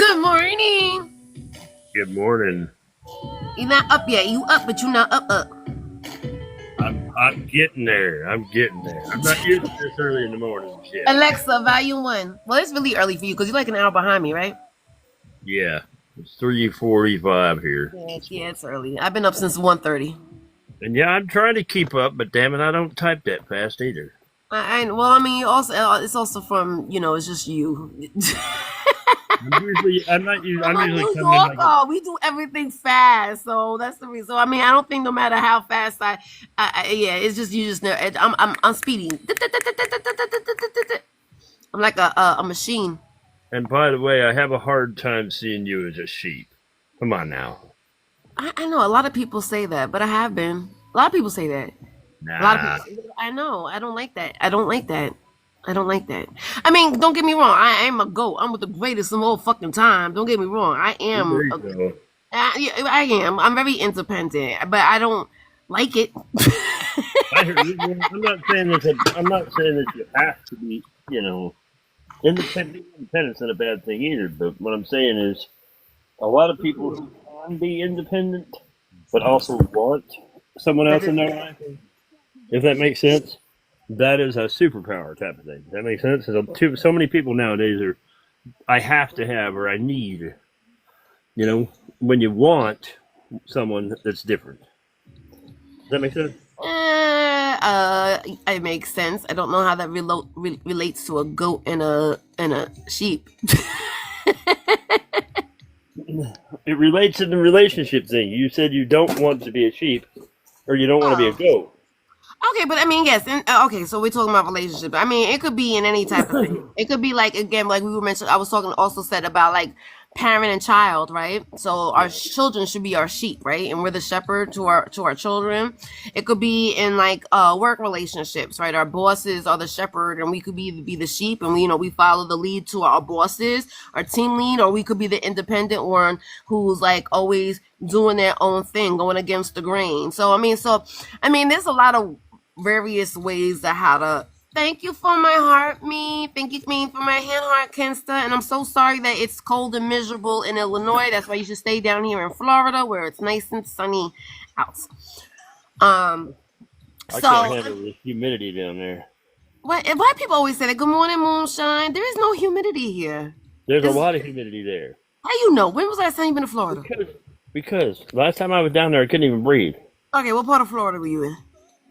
Good morning. Good morning. You're not up yet. You up, but you not up. I'm getting there. I'm not used to this early in the morning yet. Alexa, volume 1. Well, it's really early for you because you're like an hour behind me, right? Yeah, it's 3:45 here. Yeah, it's early. I've been up since 1:30. And yeah, I'm trying to keep up, but damn it, I don't type that fast either. Well, I mean, also it's also from it's just you. I'm usually coming in Oh, we do everything fast, so that's the reason. So I mean, I don't think no matter how fast yeah, it's just you just know. I'm speeding. I'm like a machine. And by the way, I have a hard time seeing you as a sheep. Come on now. I know a lot of people say that, but I have been. A lot of people say that. Nah. A lot of people. I know. I don't like that. I don't like that. I mean, don't get me wrong. I am a goat. I'm with the greatest of all fucking time. Don't get me wrong. I am. I am. I'm very independent, but I don't like it. I'm not saying that you have to be, independent. Independence not a bad thing either. But what I'm saying is, a lot of people who can be independent, but also want someone else in their life. If that makes sense, that is a superpower type of thing. Does that make sense? So many people nowadays are, I have to have or I need. When you want someone that's different. Does that make sense? It makes sense. I don't know how that relates to a goat and a sheep. It relates to the relationship thing. You said you don't want to be a sheep, or you don't want to be a goat. Okay, but I mean, yes. Okay, so we're talking about relationship. I mean, it could be in any type of thing. It could be like, again, like we were mentioning, I was said about like parent and child, right? So our children should be our sheep, right? And we're the shepherd to our children. It could be in like work relationships, right? Our bosses are the shepherd, and we could be the sheep, and we follow the lead to our bosses, our team lead, or we could be the independent one who's like always doing their own thing, going against the grain. So I mean, there's a lot of various ways of how to. Thank you for my heart, me. Thank you, me, for my hand heart, Kensta. And I'm so sorry that it's cold and miserable in Illinois. That's why you should stay down here in Florida, where it's nice and sunny out. I can't handle the humidity down there. Why people always say that? Good morning, moonshine. There is no humidity here. There's a lot of humidity there. How you know? When was the last time you been to Florida? Because last time I was down there, I couldn't even breathe. Okay, what part of Florida were you in?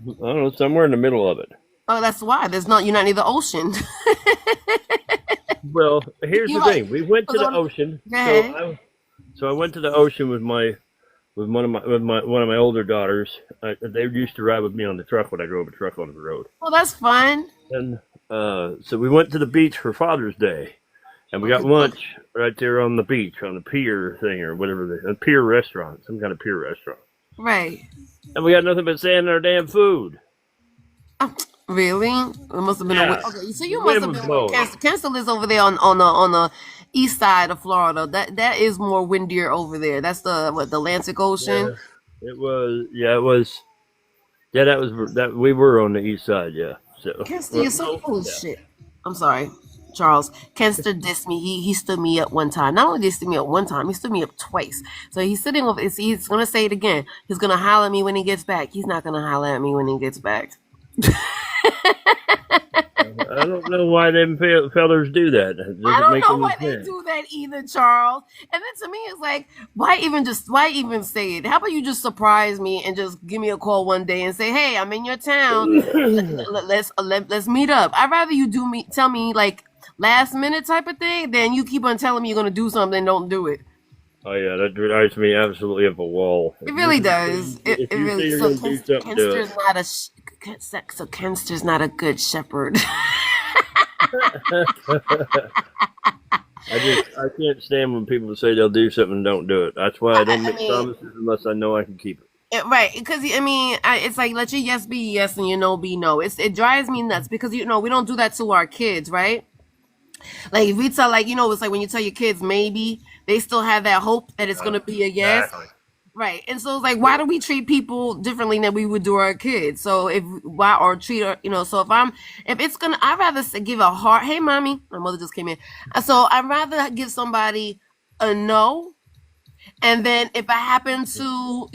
I don't know, somewhere in the middle of it. Oh, that's why. You're not near the ocean. Well, here's the thing. We went to the ocean. So I went to the ocean with one of my older daughters. They used to ride with me on the truck when I drove a truck on the road. Well, that's fun. And so we went to the beach for Father's Day, and we got lunch right there on the beach, on the pier thing or whatever, a pier restaurant, some kind of pier restaurant. Right. And we got nothing but sand in our damn food. Really? It must have been okay. So you must have been. Kensta lives over there on the east side of Florida. That is more windier over there. That's the Atlantic Ocean. Yeah, it was. Yeah, it was. Yeah, that we were on the east side. Yeah. So Kensta, you're so full of shit. I'm sorry, Charles. Kensta dissed me. He stood me up one time. Not only did he stood me up one time, he stood me up twice. So he's sitting over. He's gonna say it again. He's gonna holler at me when he gets back. He's not gonna holler at me when he gets back. I don't know why them fellers do that. I don't know why they do that either, Charles. And then to me, it's like, why even say it? How about you just surprise me and just give me a call one day and say, hey, I'm in your town. Let's meet up. I'd rather you tell me like last minute type of thing than you keep on telling me you're gonna do something and don't do it. Oh yeah, that drives me absolutely up a wall. It really does. It really. So Kenster's not a good shepherd. I can't stand when people say they'll do something and don't do it. That's why I don't make promises unless I know I can keep it. Right, because I mean, it's like let your yes be yes and your no be no. It drives me nuts because we don't do that to our kids, right? Like if we tell, it's like when you tell your kids maybe, they still have that hope that it's gonna be a yes. Exactly. Right. And so it's like, why do we treat people differently than we would do our kids? So if I'd rather give a heart. Hey, mommy, my mother just came in. So I'd rather give somebody a no. And then if I happen to,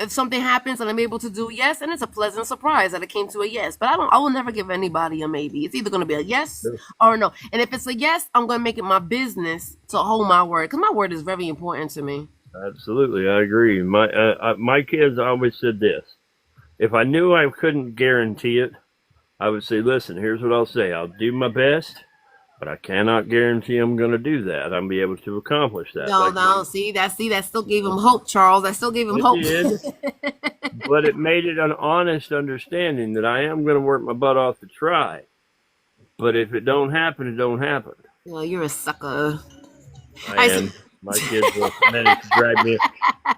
if something happens and I'm able to do yes, and it's a pleasant surprise that it came to a yes. But I will never give anybody a maybe. It's either going to be a yes or a no. And if it's a yes, I'm going to make it my business to hold my word, because my word is very important to me. Absolutely, I agree. My kids always said this: if I knew I couldn't guarantee it, I would say, "Listen, here's what I'll say. I'll do my best, but I cannot guarantee I'm going to do that. I'm be able to accomplish that." No, Like, no, see, that still gave him hope, Charles. That still gave him it hope. did, but it made it an honest understanding that I am going to work my butt off to try. But if it don't happen, it don't happen. You're a sucker. I am. My kids will manage to drag me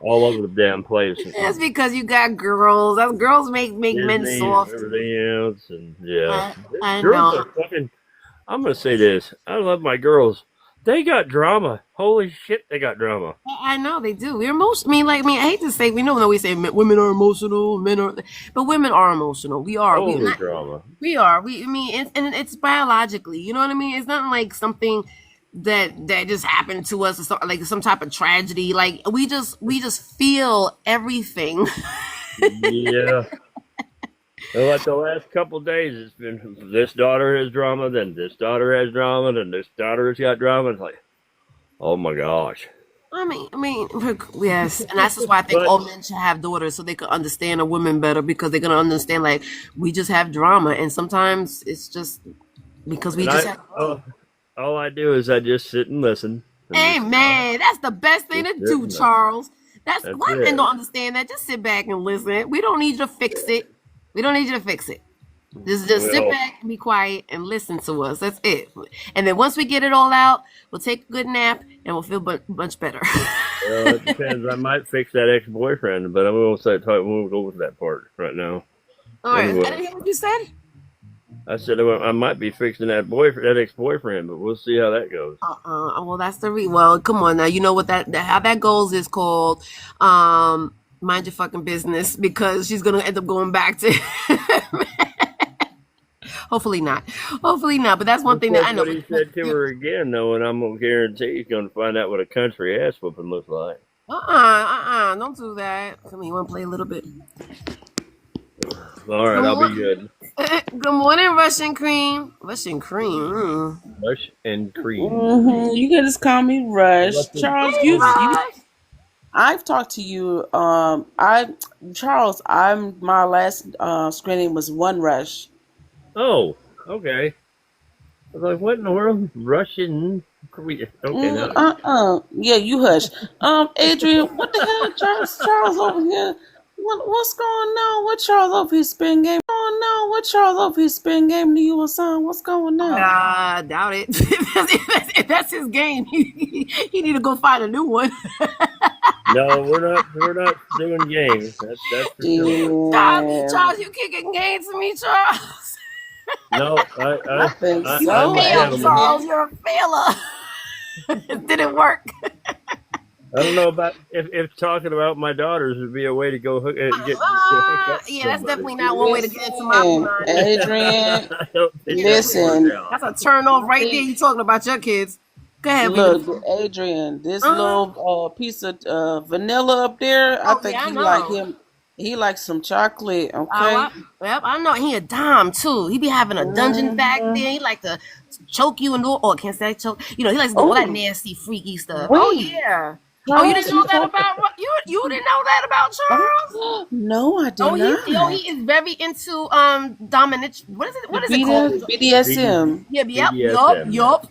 all over the damn place. That's because you got girls. Those girls make men Disney soft. and everything else, and yeah, I girls know. are fucking. I'm gonna say this. I love my girls. They got drama. Holy shit, they got drama. I know they do. We're emotional. I hate to say, we say women are emotional, men are, but women are emotional. We are. Holy drama. We are. And it's biologically. You know what I mean? It's not like something that just happened to us, or like some type of tragedy. Like we just feel everything. Yeah. And like the last couple of days, it's been this daughter has drama, then this daughter has drama, then this daughter has got drama. It's like, oh my gosh. I mean, yes, and that's just why I think But- all men should have daughters, so they could understand a woman better, because they're gonna understand, like, we just have drama, and sometimes it's just because we just have. All I do is I just sit and listen. Hey man, that's the best thing to do, Charles. That's why men don't understand that. Just sit back and listen. We don't need you to fix it. Just sit back and be quiet and listen to us. That's it. And then once we get it all out, we'll take a good nap and we'll feel much better. Well, it depends. I might fix that ex-boyfriend, but I'm going to we'll go with that part right now. All right. Anyway. I didn't hear what you said. I said I might be fixing that ex-boyfriend, but we'll see how that goes. Well, that's well, come on now. You know what how that goes is called mind your fucking business, because she's gonna end up going back to. Hopefully not. But that's one thing that I know. But he said to her again, though, and I'm gonna guarantee he's gonna find out what a country ass whooping looks like. Don't do that. Come here, you want to play a little bit? All right, I'll be good. Good morning, Russian cream. Russian cream. Rush and cream. Mm-hmm. You can just call me Rush. Charles, Rush. I've talked to you. Charles, my last screening was One Rush. Oh, okay. I was like, what in the world? Russian cream. Okay, Yeah, you hush. Adrian, what the hell, Charles over here? What's going on? What Charles over here spin game? To you or son? What's going on? I doubt it. If that's his game, he need to go find a new one. No, we're not doing games. That's for sure. Charles, you kicking games to me, Charles. No, I think so. Charles, you're a failure. It didn't work. I don't know about if talking about my daughters would be a way to go get. Yeah, that's definitely not one way to get into my mind. Adrian, listen. That's a turn off right there. You talking about your kids? Go ahead. Look, Adrian, this little piece of vanilla up there, I think he like him. He likes some chocolate, okay? I know. He a dime, too. He be having a dungeon back there. He like to choke you and I can't say choke. He likes to do all that nasty, freaky stuff. Wait. Oh, yeah. You didn't know that about you didn't know that about Charles? No, I did not. He is very into dominant. What is it called? BDSM. Yup.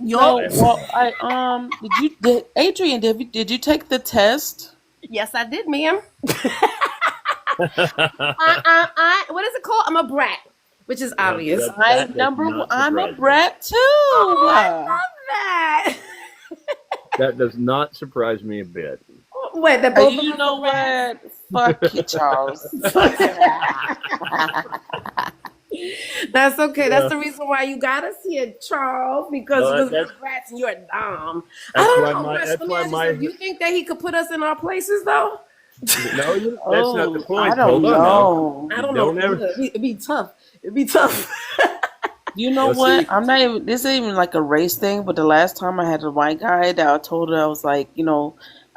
Well, Adrian, did you take the test? Yes, I did, ma'am. What is it called? I'm a brat, which is obvious. I'm a brat too. Oh, I love that. That does not surprise me a bit. Wait, you know what? Fuck you, Charles. That's okay. That's the reason why you got us here, Charles, because you're rats and you're a dom. I don't know. Do you think that he could put us in our places, though? No, that's not the point. I don't know. I don't know. It'd be tough. You know what? I'm not even. This ain't even like a race thing. But the last time I had a white guy that I told her I was like,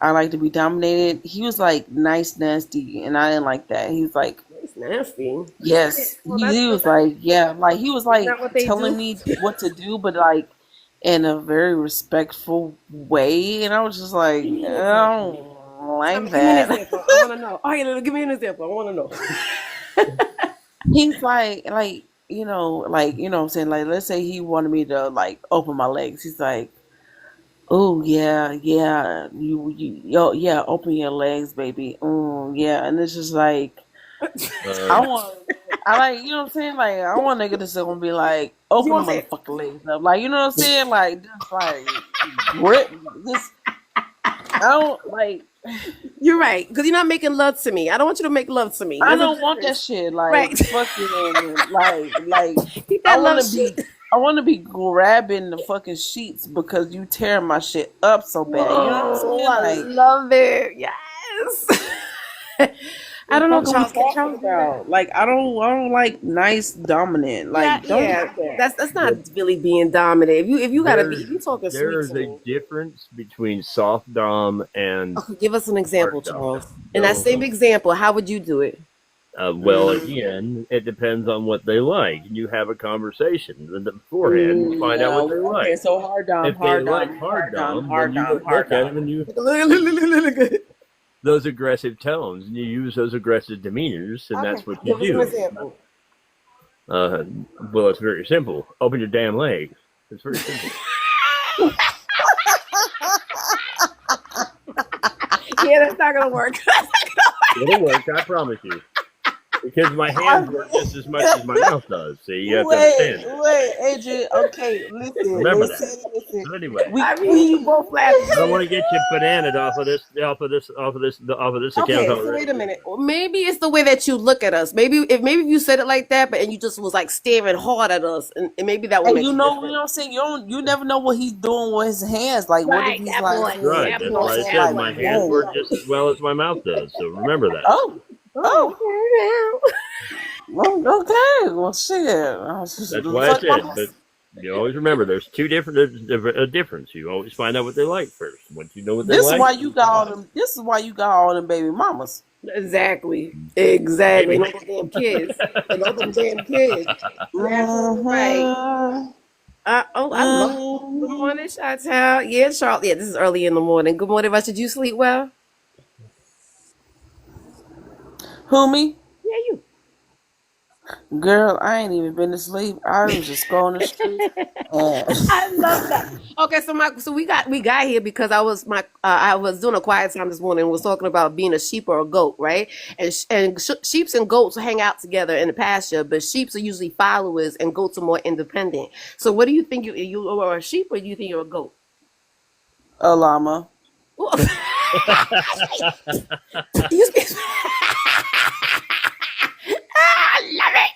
I like to be dominated. He was like nice, nasty, and I didn't like that. He was like, It's nasty. yes. Well, He was like, yeah, like he was isn't like that what they telling do? me what to do, but like in a very respectful way, and I was just like, Give me an I example. don't like Give me an that. example. I want to know. Oh, yeah, give me an example. I want to know. He's like, what I'm saying, like, let's say he wanted me to like open my legs. He's like, oh yeah, yeah, yeah, open your legs, baby. Yeah, and it's just like I Um, want, I like, you know what I'm saying, like I want nigga to sit and be like, You open the want to say? motherfucking legs up, like you know what I'm saying, like just like grip this. I don't like. You're right, because you're not making love to me. I don't want you to make love to me. I There's a don't want that difference, shit. right? Like fucking like Keep I that love wanna shit. be I wanna be grabbing the fucking sheets because you tearing my shit up so bad. You know what I'm Oh, saying? I Like love it. Yes. I what the don't know, fuck are we Charles. Can talking Charles do that? about? Like I don't like nice dominant. Yeah, Like don't yeah. do that. That's not but really being dominant. If you gotta be, there's if you talking sweet there to is a me, difference between soft dom and okay, give us an example, hard dom. Charles. In that So, same example, how would you do it? well, again, it depends on what they like. You have a conversation beforehand and find out what No, they okay, like. so hard dom, If they hard like dom, hard hard dom, dom, then hard you dom, look hard at them dom. and you Look. those aggressive tones, and you use those aggressive demeanors, and Okay, that's what you give us an do. example. Uh, well, it's very simple. Open your damn legs. It's very simple. Yeah, that's not gonna work. It'll work, I promise you. Because my hands work just as much as my mouth does. See, you have to understand that. Wait, Adrian. Okay, Remember that. listen. But anyway, I mean, you both laughing. I don't want to get you bananaed off of this account Okay, so already. wait a minute. Well, maybe it's the way that you look at us. Maybe if you said it like that, but and you just was like staring hard at us, and maybe that would And make it you know different. what I'm saying? You never know what he's doing with his hands. Like, what if Right, he's that like, point. Right. That you That's know what point. why I'm I saying? That said Like, my point. hands work whoa, just as well as my mouth does. So remember that. oh, oh, Oh, well, okay, well, shit. That's why I said. But you always remember, there's two different a difference. You always find out what they like first. Once you know what they This is like, why you got all them. This is why you got all them baby mamas. exactly. Exactly. maybe. Know them damn kids. Know them damn kids. You're absolutely right. Mm-hmm. I love. Good morning, Chantel. Yeah, Charlotte. Yeah, this is early in the morning. Good morning, Russia. Did you sleep well? Who me? Yeah, you. Girl, I ain't even been to sleep. I was just scrolling the street. And I love that. Okay, so we got here because I was doing a quiet time this morning and was talking about being a sheep or a goat, right? And sheeps and goats hang out together in the pasture, but sheeps are usually followers and goats are more independent. So what do you think you are a sheep or do you think you're a goat? a llama. You speak- I love it.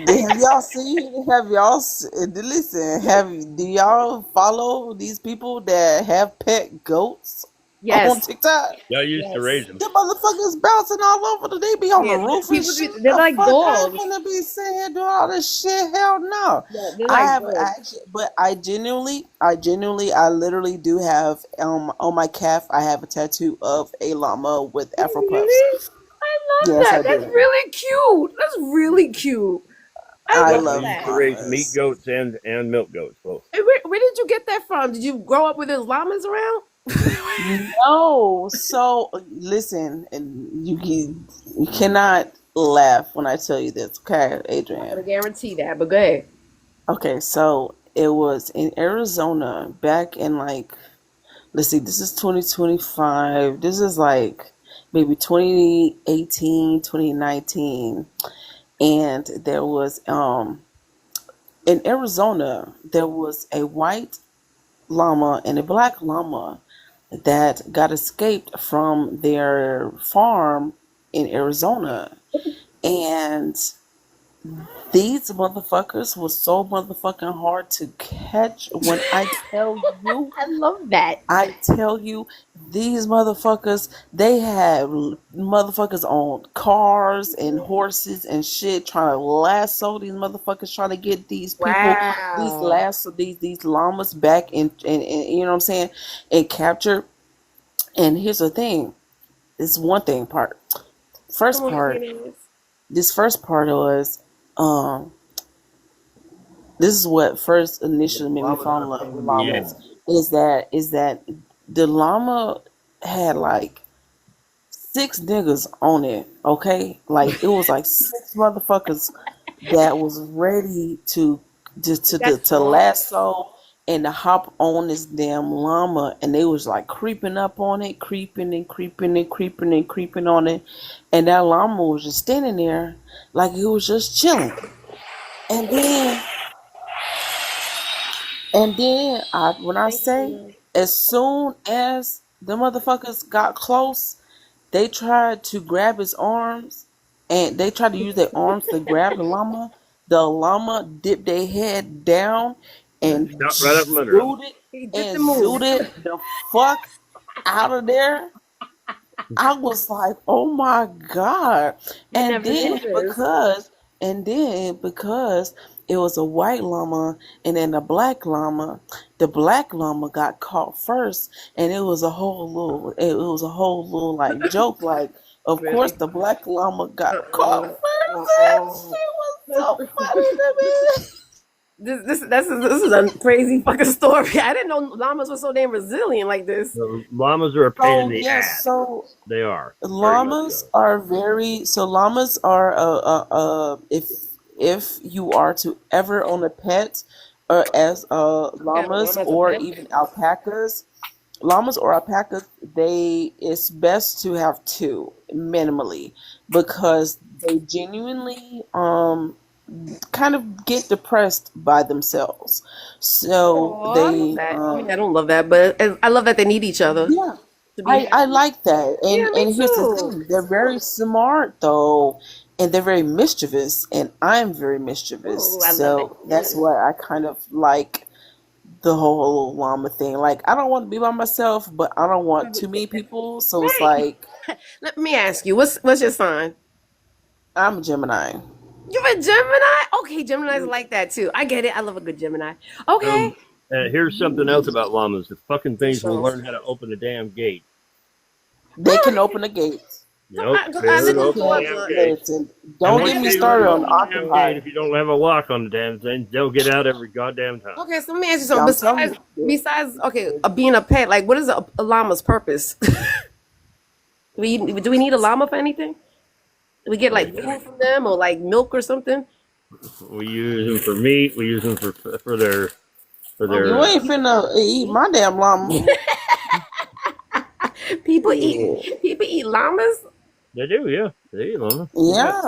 Have y'all seen? Have y'all listen? Do y'all follow these people that have pet goats on Yes. TikTok? Y'all used to Yes. raise them. The motherfuckers bouncing all over. They be on the Yeah, roof and people shit. they're The like fuck I ain't dogs. gonna be sitting here doing all this shit. Hell no. Yeah, they're I like have dogs. actually, but I literally do have on my calf. I have a tattoo of a llama with Afro puffs. Really? I love Yes, that. I That's do. really cute. That's really cute. I I love I love used that. to raise meat llamas. goats and milk goats both. Hey, where did you get that from? Did you grow up with those llamas around? No, so listen, and you cannot laugh when I tell you this, okay, I'm Adrian? gonna guarantee that, but go ahead. Okay, so it was in Arizona back in like, let's see, this is 2025. This is like maybe 2018, 2019, and there was in Arizona there was a white llama and a black llama that got escaped from their farm in Arizona. And these motherfuckers was so motherfucking hard to catch. When I tell you, I love that. I tell you, these motherfuckers, they have motherfuckers on cars and horses and shit trying to lasso these motherfuckers, trying to get these people, these Wow. lasso, these llamas back and you know what I'm saying, and capture. And here's the thing: this one thing part. Come First on, part, Phoenix. this first part was, um, this is what first initially made me Llamas fall are in a love pain with in the llamas. ass. Is that the llama had like 6 niggas on it, okay? Like it was like 6 motherfuckers that was ready That's to all. lasso and to hop on this damn llama, and they was like creeping up on it, creeping and creeping and creeping and creeping on it, and that llama was just standing there like he was just chilling. And then when I Thank you, say, Phoenix. as soon as the motherfuckers got close, they tried to grab his arms, and they tried to use their arms to grab the llama. The llama dipped their head down and Shot right up from under them. He did the move. zooted the fuck out of there. I was like, oh my God. You And never then knew this. because because it was a white llama and then a black llama, the black llama got caught first, and it was a whole little like joke, like of course Really? the black llama got caught Uh-uh. first. That Uh-uh. shit was so funny to me. This is a crazy fucking story. I didn't know llamas were so damn resilient like this. The llamas are a pain in So the yes, ass. so They are very much llamas so. are very so llamas are if you are to ever own a pet or as Got a llamas llama as a or pet? even alpacas, llamas or alpacas, they it's best to have two minimally because they genuinely kind of get depressed by themselves. So Oh, I love they that. I mean, I don't love that, but I love that they need each other yeah, to be I happy. like that. Yeah, me And here's the too. thing. They're very smart though, and they're very mischievous, and I'm very mischievous. Oh, I love it. So that's why I kind of like the whole llama thing. Like I don't want to be by myself, but I don't want too many people. So it's Right. like Let me ask you, what's your sign? I'm a Gemini. You're a Gemini? Okay, Geminis are like that too. I get it. I love a good Gemini. Okay. Um, here's something else about llamas. The fucking things will So, learn how to open a damn gate. They can really? open the gates. Yep, Go, they I learn live to in open the Okay, damn Georgia. gate. listen. And Don't once get me Okay. they learn started to on open the damn gate, Occupy. if you don't have a lock on the damn thing, they'll get out every goddamn time. Okay, so let me ask you something. I'm telling you. Besides, okay, being a pet, like, what is a llama's purpose? Do we need a llama for anything? Do we get Oh, like yeah. food from them or like milk or something? We use them for meat. We use them for Oh, You their. ain't finna eat my damn llama. people eat llamas. They do, yeah. They eat llama. Yeah. Yeah.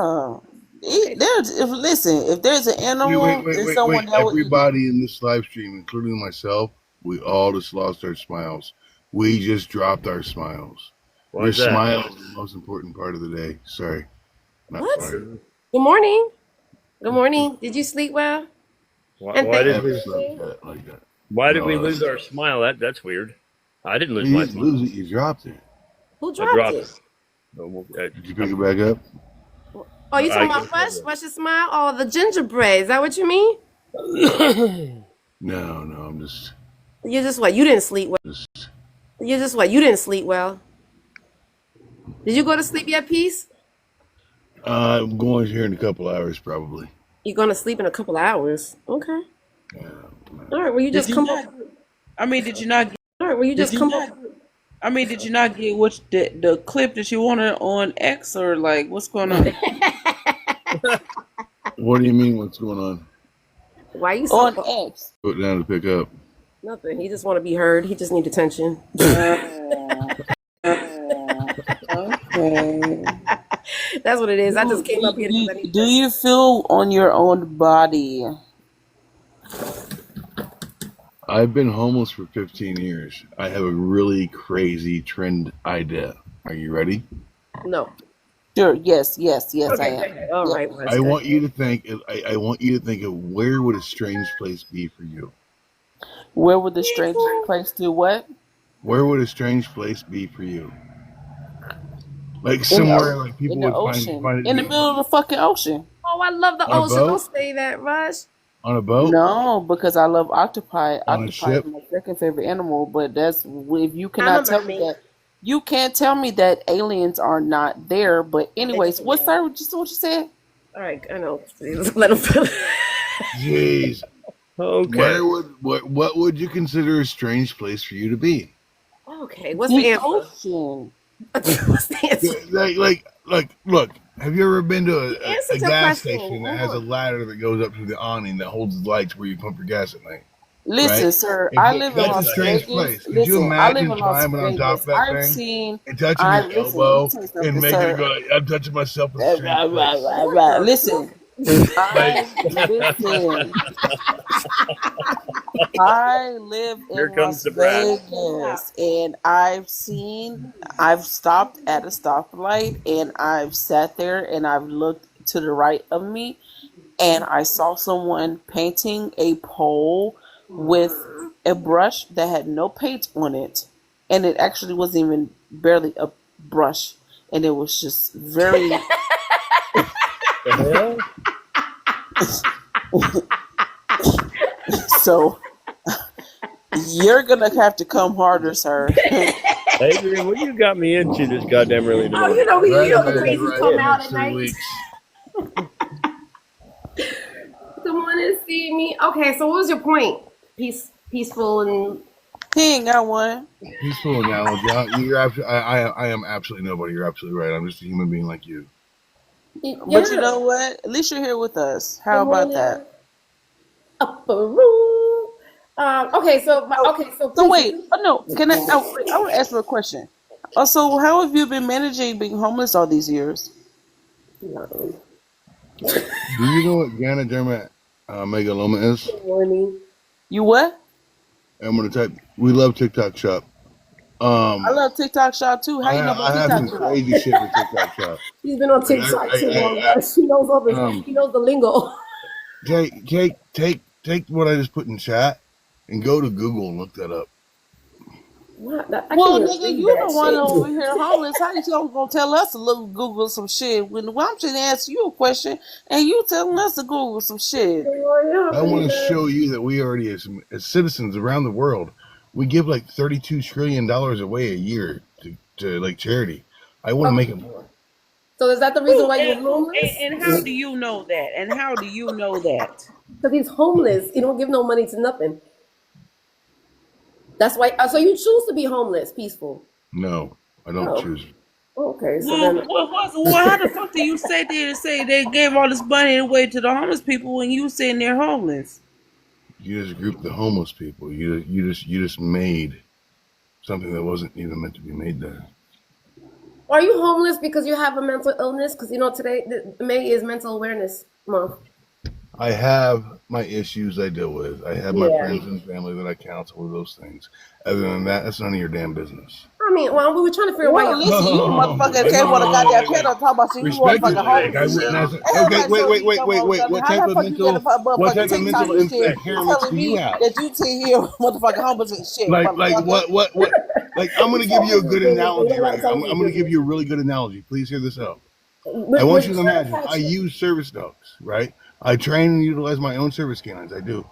Okay. If there's an animal, there's someone Wait. that will eat it. Everybody in this live stream, including myself, we all just lost our smiles. We just dropped our smiles. Your Why's that? smile is the most important part of the day. Sorry. Not What? sorry. Good morning. Good morning. Did you sleep well? Why, And why I thank did you haven't we? for slept staying. yet like that. Why did we No, lose our smile? That's weird. I didn't lose you my didn't smile. lose it. You dropped it. Who I dropped dropped it? it. Did you pick it back up? Oh, you talking I about guess I Fresh Smile? Oh, the gingerbread. Is that what you mean? did. No, I'm just. You just what? You didn't sleep well. just You just what? You didn't sleep well. Did you go to sleep yet, Peace? I'm going here in a couple hours, probably. You're gonna sleep in a couple hours. Okay. Yeah. All right. Well, you Did just you come up. not? I mean, did you not? All right. Well, you Did just you come up. not? I mean, did you not get the clip that you wanted on X or like what's going on? What do you mean? What's going on? Why you On so X. Put down to pick up. nothing? He just want to be heard. He just need attention. Okay. That's what it is. I just came up here because I need. Do you feel on your own body? I've been homeless for 15 years. I have a really crazy trend idea. Are you ready? No. Sure. Yes. I Okay. am. Okay. All Yep. right. Well, that's I good. want you to think. I want you to think of where would a strange place be for you. Where would the strangest place do what? Where would a strange place be for you? Like In somewhere like people the would ocean. find In the it middle of the fucking ocean. Oh, I love the on a ocean. Don't boat, say that, Rush. on a boat, No, because I love octopi. on a Octopi is ship. my second favorite animal, but that's if you I'm a cannot tell me mermaid. that you can't tell me that aliens are not there. But anyways, what Vegetarian. sir? Just what you said? All right, I know. Let him finish. Jeez, Okay. what would you consider a strange place for you to be? Okay, what's the The answer? ocean. What's the answer? Look. Have you ever been to Answer a your gas question. station that Hold has a on. ladder that goes up to the awning that holds the lights where you pump your gas at night? Listen, Right? sir, I live in That's a Las strange Vegas. place. Could you Listen, I live imagine in Las climbing on top Vegas. of that I've thing seen. and touching I your listen. Let me elbow tell you and something, making it sir. go like, I'm touching myself in a strange place? What Right. the Listen, Like, I listen. I live Here in comes Las the brag. Vegas, and I've stopped at a stoplight, and I've sat there, and I've looked to the right of me, and I saw someone painting a pole with a brush that had no paint on it, and it actually wasn't even barely a brush, and it was just very. The So you're gonna have to come harder, sir. hell? Adrian, what you got me into this goddamn early in the Oh, morning? you know the graduated crazies right come in out next at 3 night. weeks. Come on and see me. Okay, so what was your point? Peaceful, and He ain't got one. Peaceful analogy. I am absolutely nobody. You're absolutely right. I'm just a human being like you. But you yeah. know what? At least you're here with us. Good How about morning, that? upper room. Okay, so So peaceful. wait, oh no, can I? I want to ask you a question. So how have you been managing being homeless all these years? No. Do you know what Ganoderma megaloma is? Good morning. You what? I'm gonna type. We love TikTok Shop. I love TikTok Shop too. How you know about I have TikTok some Shop? crazy shit with TikTok Shop. She's been on Like TikTok too long, but she knows all this. She knows the lingo. take what I just put in chat and go to Google and look that up. What? I Well, can't even nigga, read you the that one shit. over here homeless. How you gonna tell us to look Google some shit when I'm just asking you a question and you telling us to Google some shit? I want to show you that we already, as citizens around the world, we give like $32 trillion away a year to like charity. I want to make it more. So is that the reason why you're homeless? And how do you know that? And how do you know that? Because he's homeless. He don't give no money to nothing. That's why. So you choose to be homeless, peaceful. No, I don't Oh. choose. Okay, so Well, then how the fuck do you sit there and say they gave all this money away to the homeless people when you saying they're homeless? You just grouped the homeless people. You just made something that wasn't even meant to be made there. are you homeless because you have a mental illness? Because you know today May is Mental Awareness Month. I have my issues I deal with. I have my Yeah. friends and family that I counsel with those things. Other than that, that's none of your damn business. I mean, well, we were trying to figure out why Well, you're listen, you motherfucker came on a goddamn panel talking about you Respect it. motherfucking Like, homeless I and shit. wouldn't ask it. Okay, Everybody wait. told you What how type the of fuck you get a mental motherfucking TikTok and shit impairments telling do me you have? that you sit here motherfucking homeless and shit, Like motherfucker. what? Like I'm gonna give you a good You don't analogy like right here. I'm telling gonna me give you a really good analogy. Please hear this out. We're I want you to trying imagine catch I you. use service dogs, right? I train and utilize my own service canines. I do.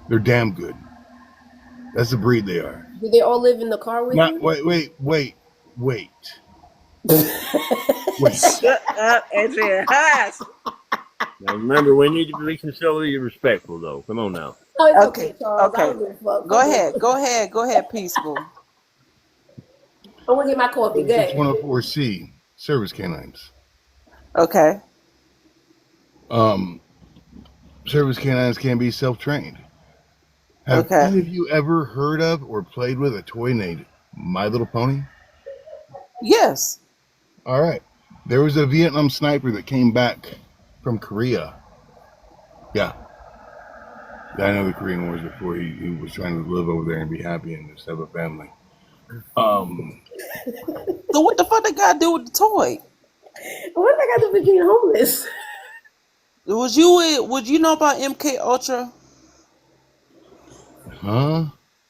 They're damn good. That's the breed they are. Do they all live in the car with Not you? wait. Shut up, Adrian. Hush. Now remember, we need to be considerably respectful, though. Come on now. Oh, it's Okay, okay, Charles. I okay. don't give a fuck. Go ahead, peaceful. I'm gonna get my coffee. Good. 6104C service canines. Okay. Service canines can be self-trained. Have Okay. any of you ever heard of or played with a toy named My Little Pony? Yes. All right. There was a Vietnam sniper that came back from Korea. Yeah, I know the Korean Wars before he was trying to live over there and be happy and just have a family. So what the fuck they gotta do with the toy? What I got to do with being homeless? Would you know about MK Ultra? Huh?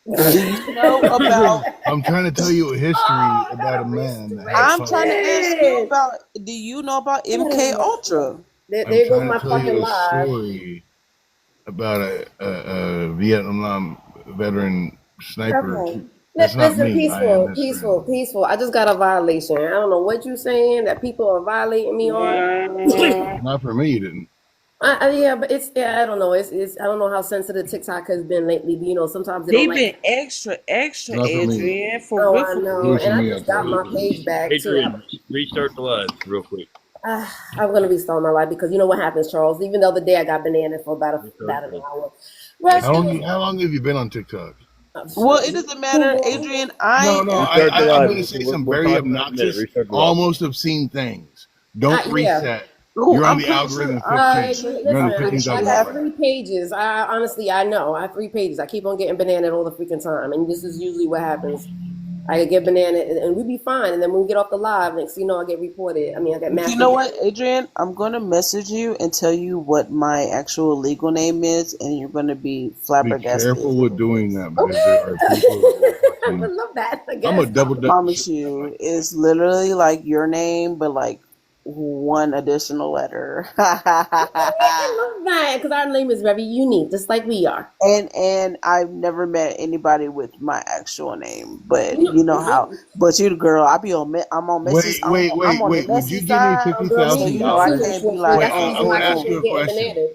Do you know about? I'm trying to tell you a history about a man that had I'm fun. trying to ask you about. Do you know about MK Ultra? I'm There goes trying my to tell fucking you a live. story about a Vietnam veteran sniper. Okay. That's not Listen, me. I am peaceful, his peaceful, friend. peaceful. I just got a violation. I don't know what you saying that people are violating me on. Not for me. You didn't. Yeah, but I don't know. It's I don't know how sensitive TikTok has been lately. But, sometimes they don't They've like. been extra, Not for me. Adrian, for Oh, real. I Do know. it for And I me. I'll just tell got you. my page back too. Adrian, restart the live real quick. I'm gonna restart my life because you know what happens, Charles. Even the other day I got banana for Restart about an the live. hour. Thank How you. Rescue. long? How long have you been on TikTok? Well, it doesn't matter, Adrian. No, I no. am. Restart the I'm live. going to say some We're very talking about in a minute. obnoxious, Restart the live. almost obscene things. Don't Yeah. reset. Oh, You're on I'm the pretty sure. algorithm I'm pretty 15. sure. You're on Listen, the I'm pretty sure I 15,000 you got haven't. algorithm. 3 pages. Honestly, I know. I have 3 pages. I keep on getting banana all the freaking time, and this is usually what happens. I get banana, and we be fine, and then when we get off the live, next thing you know, I get reported. I mean, I get You massive. know what, Adrian? I'm gonna message you and tell you what my actual legal name is, and you're gonna be Be flabbergasted. careful with doing that because there Okay, are people that will I would fucking. love that. I I'm a guess. double. Promise you, it's literally like your name, but like one additional letter. I love that because our name is very unique, just like we are. And I've never met anybody with my actual name, but You know, you know how. But you the girl, I'm on message. I'm on the Wait. Would messy you give me side, oh, fifty girl, so me, thousand you me know I too, dollars? can't be Shorty. like, Wait, That's the reason I'm why gonna I ask keep you on a getting question. bananas.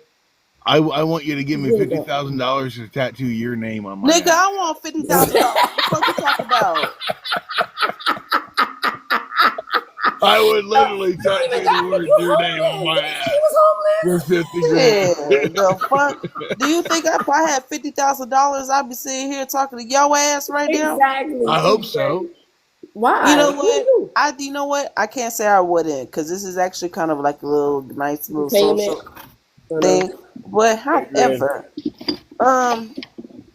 I want you to give It's me really good. $50,000 to tattoo your name on my nigga, ass. I want $50,000. What the fuck you talk about? I would literally You don't even tattoo the got it. word You your name on homeless. my Did you say you ass was for homeless? 50 grand. Yeah, the fuck. Do you think if I had $50,000, I'd be sitting here talking to your ass right now? Exactly. I hope so. Exactly. You Why? know What do you what? do? You know what? I can't say I wouldn't, because this is actually kind of like a little nice little Entertainment. social I know. thing. But Adrian, however, um,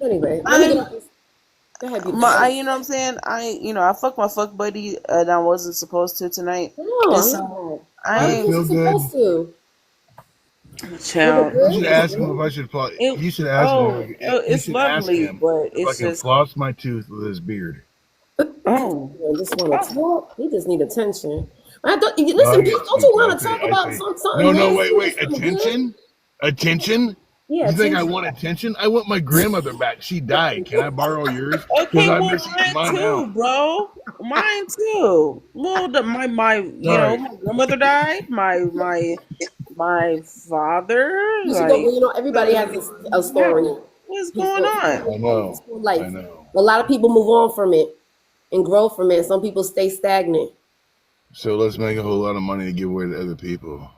Anyway, let me get I'm off this. Go ahead, beautiful. you know what I'm saying? I fucked my fuck buddy, and I wasn't supposed to tonight, Oh, and I love so that. I Why Did it was ain't you feel good? supposed to? Was it child. You should good? Was it ask him good? if I should floss. It You should ask him. You it's should ask lovely, him but if I it's can just floss my tooth with his beard. oh. You just want to talk. He just need attention. No, I Listen, get Beast, don't you stupid. want to talk I about say, something no, no, nasty or wait. something good? Attention? Yeah, You think I attention. want attention? I want my grandmother back. She died. Can I borrow yours? Because Okay, I'm well, missing mine mine out. too, bro. Mine too. Well, my Sorry. my grandmother died. My father, You should go. like, Everybody has a story. what's going Peaceful, on? I know. peaceful I life. know. A lot of people move on from it and grow from it. Some people stay stagnant. So let's make a whole lot of money to give away to other people.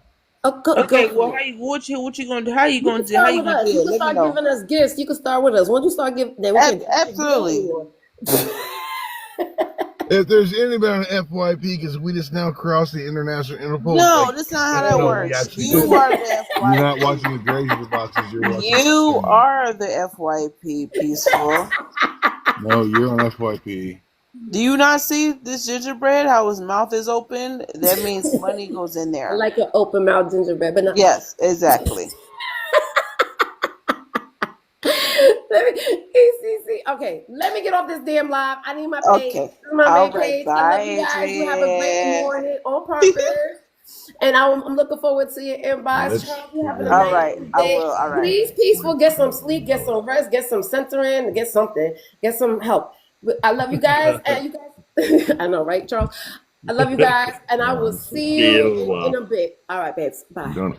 Oh, go Okay, well, for it. what you gonna do? How you You gonna can do? How start you with gonna us. do You it? can Let me start know. giving us gifts. You can start with us. Once you start giving, then we can't do it Absolutely. anymore. If there's anybody on FYP, because we just now crossed the international Interpol, No, like, that's not how that no, we works. actually You don't. are the You're not FYP. watching the Grazer boxes. You're watching You Cindy. are the FYP, peaceful. No, you're on FYP. Do you not see this gingerbread? How his mouth is open? That means money goes in I there. like an open mouth gingerbread, but not. Yes, exactly. Let me, ECC. Okay, let me get off this damn live. I need my page. Okay. This is my All main right. page. I Bye, love you guys. You have a great Adrian. morning on purpose. And I'm looking forward to your inbox. Let's Charles, you have an figure All this right. amazing out. I day. will. All right. Please, peaceful, get some sleep, get some rest, get some centering, get something, get some help. I love you guys. And you guys, I know, right, Charles? I love you guys, and I will see See you in a you little while. in a bit. All right, babes. I'm Bye. done.